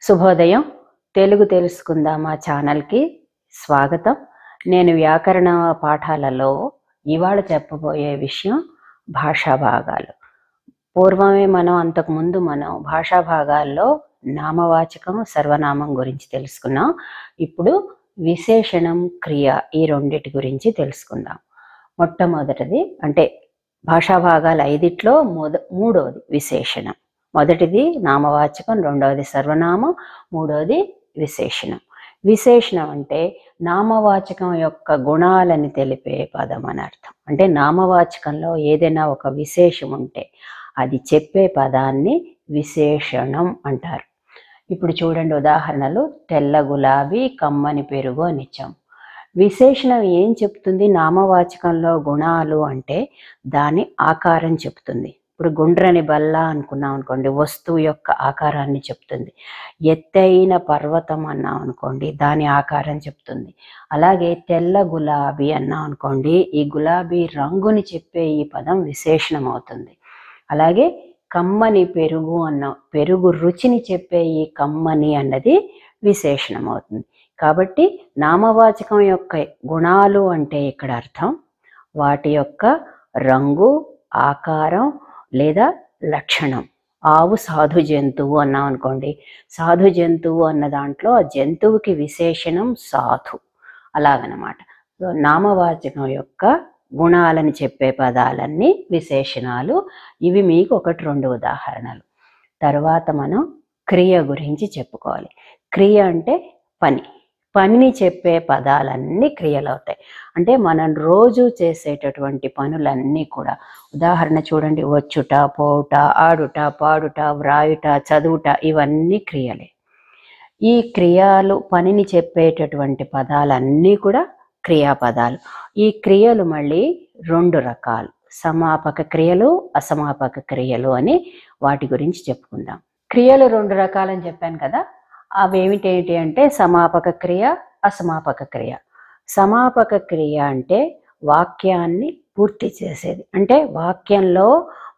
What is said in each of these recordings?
శుభోదయం. తెలుగు తెలుసుకుందామా ఛానల్కి స్వాగతం. నేను వ్యాకరణ పాఠాలలో ఇవాళ చెప్పబోయే విషయం భాషా భాగాలు. పూర్వమే అంతకుముందు భాషా భాగాల్లో నామవాచకం సర్వనామం గురించి తెలుసుకున్నాం. ఇప్పుడు విశేషణం క్రియ ఈ రెండిటి గురించి తెలుసుకుందాం. మొట్టమొదటిది అంటే భాషా భాగాలు 5లో మూడవది విశేషణం. మొదటిది నామవాచకం, రెండవది సర్వనామం, మూడవది విశేషణం. విశేషణం అంటే నామవాచకం యొక్క గుణాలని తెలిపే పదం అని అర్థం. అంటే నామవాచకంలో ఏదైనా ఒక విశేషం ఉంటే అది చెప్పే పదాన్ని విశేషణం అంటారు. ఇప్పుడు చూడండి ఉదాహరణలు. తెల్ల గులాబీ, కమ్మని పెరుగు అని ఇచ్చాం. విశేషణం ఏం చెప్తుంది? నామవాచకంలో గుణాలు అంటే దాని ఆకారం చెప్తుంది. ఇప్పుడు గుండ్రని బల్ల అనుకున్నాం అనుకోండి, వస్తువు యొక్క ఆకారాన్ని చెప్తుంది. ఎత్తైన పర్వతం అన్నాం అనుకోండి, దాని ఆకారం చెప్తుంది. అలాగే తెల్ల గులాబీ అన్నాం అనుకోండి, ఈ గులాబీ రంగుని చెప్పే ఈ పదం విశేషణం అవుతుంది. అలాగే కమ్మని పెరుగు అన్నాం, పెరుగు రుచిని చెప్పే ఈ కమ్మని అన్నది విశేషణం అవుతుంది. కాబట్టి నామవాచకం యొక్క గుణాలు అంటే ఇక్కడ అర్థం వాటి యొక్క రంగు, ఆకారం లేదా లక్షణం. ఆవు సాధు జంతువు అన్నాం అనుకోండి, సాధు జంతువు అన్న దాంట్లో ఆ జంతువుకి విశేషణం సాధు, అలాగనమాట. నామవాచకం యొక్క గుణాలని చెప్పే పదాలన్నీ విశేషణాలు. ఇవి మీకు 1-2 ఉదాహరణలు. తర్వాత మనం క్రియ గురించి చెప్పుకోవాలి. క్రియ అంటే పనిని చెప్పే పదాలన్నీ క్రియలు అవుతాయి. అంటే మనం రోజు చేసేటటువంటి పనులన్నీ కూడా. ఉదాహరణ చూడండి, వచ్చుట, పోవుట, ఆడుట, పాడుట, వ్రాయుట, చదువుట, ఇవన్నీ క్రియలే. ఈ క్రియలు పనిని చెప్పేటటువంటి పదాలన్నీ కూడా క్రియాపదాలు. ఈ క్రియలు మళ్ళీ 2 రకాలు, సమాపక క్రియలు, అసమాపక క్రియలు అని వాటి గురించి చెప్పుకుందాం. క్రియలు 2 రకాలని చెప్పాను కదా. అవి ఏమిటి అంటే సమాపక క్రియ, అసమాపక క్రియ. సమాపక క్రియ అంటే వాక్యాన్ని పూర్తి చేసేది. అంటే వాక్యంలో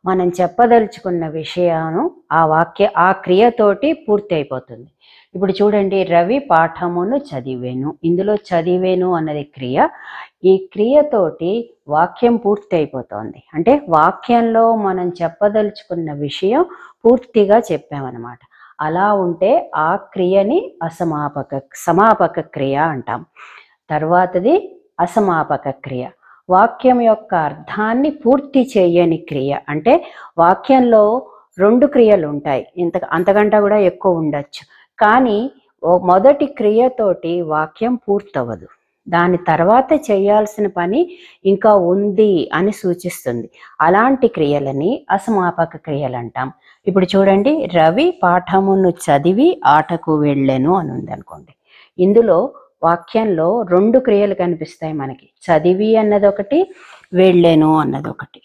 మనం చెప్పదలుచుకున్న విషయాన్ని ఆ క్రియతోటి పూర్తి అయిపోతుంది. ఇప్పుడు చూడండి, రవి పాఠమును చదివేను. ఇందులో చదివేను అన్నది క్రియ. ఈ క్రియతోటి వాక్యం పూర్తి అయిపోతుంది. అంటే వాక్యంలో మనం చెప్పదలుచుకున్న విషయం పూర్తిగా చెప్పామన్నమాట. అలా ఉంటే ఆ క్రియని సమాపక క్రియ అంటాం. తర్వాతది అసమాపక క్రియ. వాక్యం యొక్క అర్థాన్ని పూర్తి చేయని క్రియ. అంటే వాక్యంలో 2 క్రియలు ఉంటాయి, అంతకంటే కూడా ఎక్కువ ఉండొచ్చు. కానీ మొదటి క్రియతోటి వాక్యం పూర్తవదు. దాని తర్వాత చేయాల్సిన పని ఇంకా ఉంది అని సూచిస్తుంది. అలాంటి క్రియలని అసమాపక క్రియలు అంటాం. ఇప్పుడు చూడండి, రవి పాఠమును చదివి ఆటకు వెళ్ళెను అని ఉంది అనుకోండి. ఇందులో వాక్యంలో 2 క్రియలు కనిపిస్తాయి మనకి. చదివి అన్నది ఒకటి, వెళ్ళెను అన్నది ఒకటి.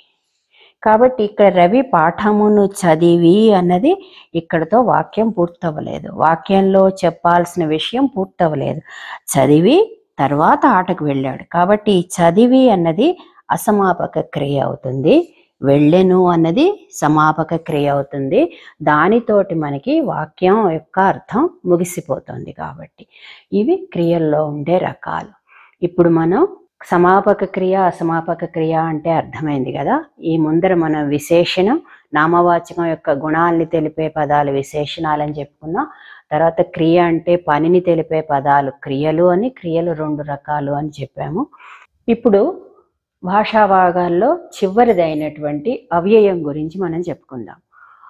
కాబట్టి ఇక్కడ రవి పాఠమును చదివి అన్నది ఇక్కడతో వాక్యం పూర్తవ్వలేదు. వాక్యంలో చెప్పాల్సిన విషయం పూర్తవ్వలేదు. చదివి తర్వాత ఆటకు వెళ్ళాడు. కాబట్టి చదివి అన్నది అసమాపక క్రియ అవుతుంది. వెళ్ళెను అన్నది సమాపక క్రియ అవుతుంది. దానితోటి మనకి వాక్యం యొక్క అర్థం ముగిసిపోతుంది. కాబట్టి ఇవి క్రియల్లో ఉండే రకాలు. ఇప్పుడు మనం సమాపక క్రియ, అసమాపక క్రియ అంటే అర్థమైంది కదా. ఈ ముందర మనం విశేషణం, నామవాచకం యొక్క గుణాలని తెలిపే పదాలు విశేషణాలని చెప్పుకున్నాం. తర్వాత క్రియ అంటే పనిని తెలిపే పదాలు క్రియలు అని, క్రియలు 2 రకాలు అని చెప్పాము. ఇప్పుడు భాషా భాగాల్లో చివరిదైనటువంటి అవ్యయం గురించి మనం చెప్పుకుందాం.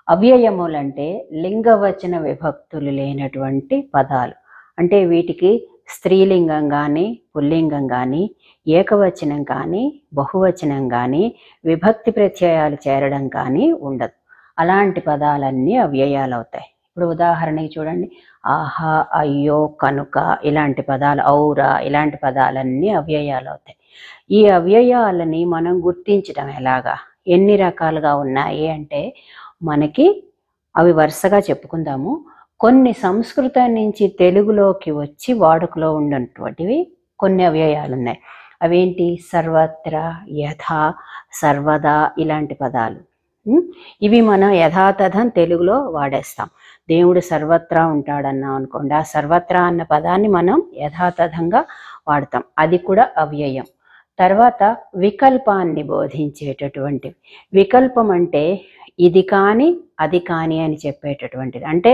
అవ్యయములంటే లింగవచన విభక్తులు లేనటువంటి పదాలు. అంటే వీటికి స్త్రీలింగం కానీ, పుల్లింగం కానీ, ఏకవచనం కానీ, బహువచనం కానీ, విభక్తి ప్రత్యయాలు చేరడం కానీ ఉండదు. అలాంటి పదాలన్నీ అవ్యయాలు అవుతాయి. ఇప్పుడు ఉదాహరణకి చూడండి, ఆహా, అయ్యో, కనుక, ఇలాంటి పదాలు, ఔరా, ఇలాంటి పదాలన్నీ అవ్యయాలు అవుతాయి. ఈ అవ్యయాలని మనం గుర్తించడం ఎలాగా, ఎన్ని రకాలుగా ఉన్నాయి అంటే మనకి అవి వరుసగా చెప్పుకుందాము. కొన్ని సంస్కృతం నుంచి తెలుగులోకి వచ్చి వాడుకలో ఉన్నటువంటివి కొన్ని అవ్యయాలు ఉన్నాయి. అవేంటి? సర్వత్ర, యథా, సర్వదా, ఇలాంటి పదాలు. ఇవి మనం యథాతథం తెలుగులో వాడేస్తాం. దేవుడు సర్వత్రా ఉంటాడన్నాం అనుకోండి, ఆ సర్వత్రా అన్న పదాన్ని మనం యథాతథంగా వాడతాం. అది కూడా అవ్యయం. తర్వాత వికల్పాన్ని బోధించేటటువంటివి. వికల్పం అంటే ఇది కానీ అది కానీ అని చెప్పేటటువంటిది. అంటే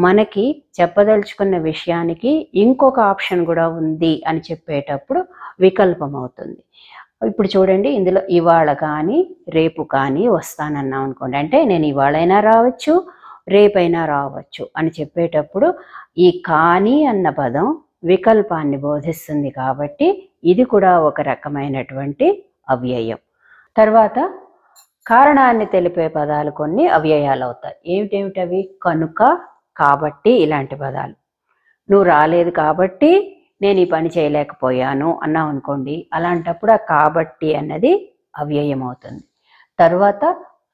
మనకి చెప్పదలుచుకున్న విషయానికి ఇంకొక ఆప్షన్ కూడా ఉంది అని చెప్పేటప్పుడు వికల్పం అవుతుంది. ఇప్పుడు చూడండి, ఇందులో ఇవాళ కానీ రేపు కానీ వస్తానన్నాం అనుకోండి, అంటే నేను ఇవాళైనా రావచ్చు రేపైనా రావచ్చు అని చెప్పేటప్పుడు ఈ కానీ అన్న పదం వికల్పాన్ని బోధిస్తుంది. కాబట్టి ఇది కూడా ఒక రకమైనటువంటి అవ్యయం. తర్వాత కారణాన్ని తెలిపే పదాలు కొన్ని అవ్యయాలు అవుతాయి. ఏమిటేమిటవి? కనుక, కాబట్టి ఇలాంటి పదాలు. నువ్వు రాలేదు కాబట్టి నేను ఈ పని చేయలేకపోయాను అన్నాం అనుకోండి, అలాంటప్పుడు ఆ కాబట్టి అన్నది అవ్యయం అవుతుంది. తర్వాత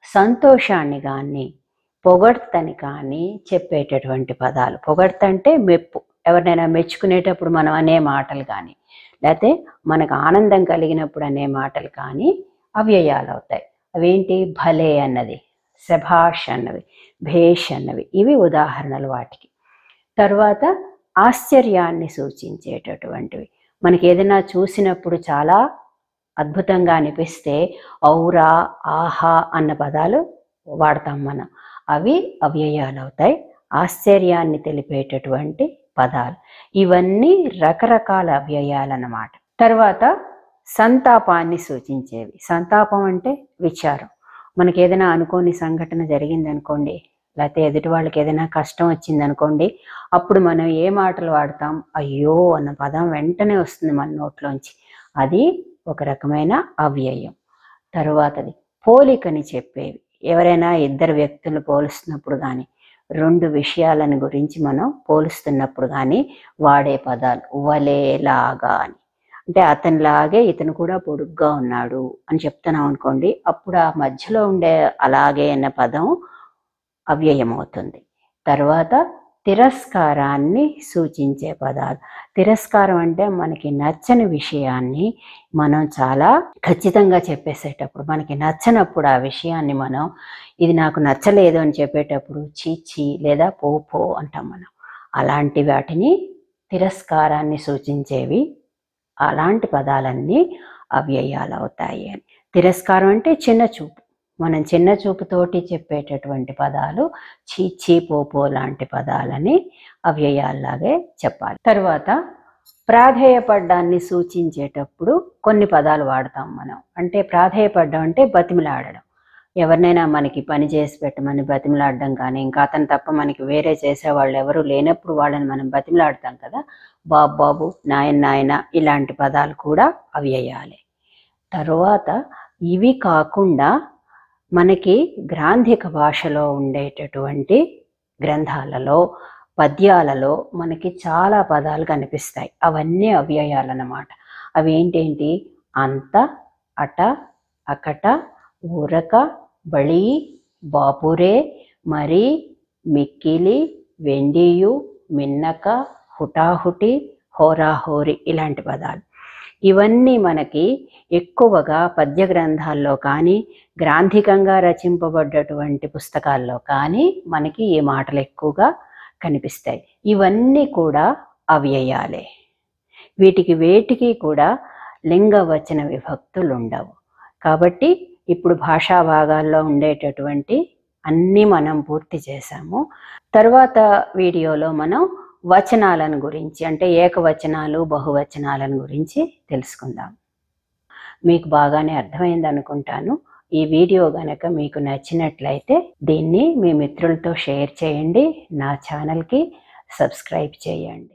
సంతోషాన్ని కానీ పొగడ్తని కానీ చెప్పేటటువంటి పదాలు. పొగడ్త అంటే మెప్పు, ఎవరినైనా మెచ్చుకునేటప్పుడు మనం అనే మాటలు కానీ, లేకపోతే మనకు ఆనందం కలిగినప్పుడు అనే మాటలు కానీ అవ్యయాలు అవుతాయి. అవేంటి? భలే అన్నది, శభాష్ అన్నవి, భేష్ అన్నవి, ఇవి ఉదాహరణలు వాటికి. తర్వాత ఆశ్చర్యాన్ని సూచించేటటువంటివి. మనకి ఏదైనా చూసినప్పుడు చాలా అద్భుతంగా అనిపిస్తే ఔరా, ఆహా అన్న పదాలు వాడతాం మనం. అవి అవ్యయాలు అవుతాయి, ఆశ్చర్యాన్ని తెలిపేటటువంటి పదాలు. ఇవన్నీ రకరకాల అవ్యయాలన్నమాట. తర్వాత సంతాపాన్ని సూచించేవి. సంతాపం అంటే విచారం. మనకి ఏదైనా అనుకోని సంఘటన జరిగిందనుకోండి, లేకపోతే ఎదుటి వాళ్ళకి ఏదైనా కష్టం వచ్చిందనుకోండి, అప్పుడు మనం ఏ మాటలు వాడతాం? అయ్యో అన్న పదం వెంటనే వస్తుంది మన నోట్లోంచి. అది ఒక రకమైన అవ్యయం. తరువాతది పోలికని చెప్పేవి. ఎవరైనా ఇద్దరు వ్యక్తులు పోలుస్తున్నప్పుడు కానీ, రెండు విషయాలను గురించి మనం పోలుస్తున్నప్పుడు కానీ వాడే పదాలు. వలేలాగా అని, అంటే అతనిలాగే ఇతను కూడా పొడుగ్గా ఉన్నాడు అని చెప్తున్నాం అనుకోండి, అప్పుడు ఆ మధ్యలో ఉండే అలాగే అన్న పదం అవ్యయం అవుతుంది. తర్వాత తిరస్కారాన్ని సూచించే పదాలు. తిరస్కారం అంటే మనకి నచ్చని విషయాన్ని మనం చాలా ఖచ్చితంగా చెప్పేసేటప్పుడు, మనకి నచ్చనప్పుడు ఆ విషయాన్ని మనం ఇది నాకు నచ్చలేదు అని చెప్పేటప్పుడు చీచి లేదా పో అంటాం మనం. అలాంటి వాటిని తిరస్కారాన్ని సూచించేవి. అలాంటి పదాలన్నీ అవ్యయాలు అవుతాయి అని. తిరస్కారం అంటే చిన్న చూపు, మనం చిన్న చూపుతోటి చెప్పేటటువంటి పదాలు చీచి పో లాంటి పదాలని అవ్యయాల్లాగే చెప్పాలి. తర్వాత ప్రాధేయపడ్డాన్ని సూచించేటప్పుడు కొన్ని పదాలు వాడతాం మనం. అంటే ప్రాధేయపడ్డం అంటే బతిమిలాడడం. ఎవరినైనా మనకి పని చేసి పెట్టమని బతిమిలాడడం కానీ, ఇంకా అతను తప్ప మనకి వేరే చేసేవాళ్ళు ఎవరు లేనప్పుడు వాళ్ళని మనం బతిమిలాడతాం కదా, బాబు, నాయన ఇలాంటి పదాలు కూడా అవ్యయాలే. తరువాత ఇవి కాకుండా మనకి గ్రాంధిక భాషలో ఉండేటటువంటి గ్రంథాలలో, పద్యాలలో మనకి చాలా పదాలు కనిపిస్తాయి. అవన్నీ అవ్యయాలన్నమాట. అవి ఏంటేంటి? అంత, అట, అకట, ఊరక, బళి, బాపురే, మరి, మిక్కిలి, వెండియు, మిన్నక, హుటాహుటి, హోరాహోరి ఇలాంటి పదాలు. ఇవన్నీ మనకి ఎక్కువగా పద్య గ్రంథాల్లో కానీ, గ్రాంధికంగా రచింపబడ్డటువంటి పుస్తకాల్లో కానీ మనకి ఈ మాటలు ఎక్కువగా కనిపిస్తాయి. ఇవన్నీ కూడా అవ్యయాలే. వీటికి వేటికి కూడా లింగవచన విభక్తులు ఉండవు. కాబట్టి ఇప్పుడు భాషా భాగాల్లో ఉండేటటువంటి అన్నీ మనం పూర్తి చేశాము. తర్వాత వీడియోలో మనం వచనాలను గురించి, అంటే ఏకవచనాలు, బహువచనాలను గురించి తెలుసుకుందాం. మీకు బాగానే అర్థమైంది అనుకుంటాను. ఈ వీడియో గనక మీకు నచ్చినట్లయితే దీన్ని మీ మిత్రులతో షేర్ చేయండి. నా ఛానల్కి సబ్స్క్రైబ్ చేయండి.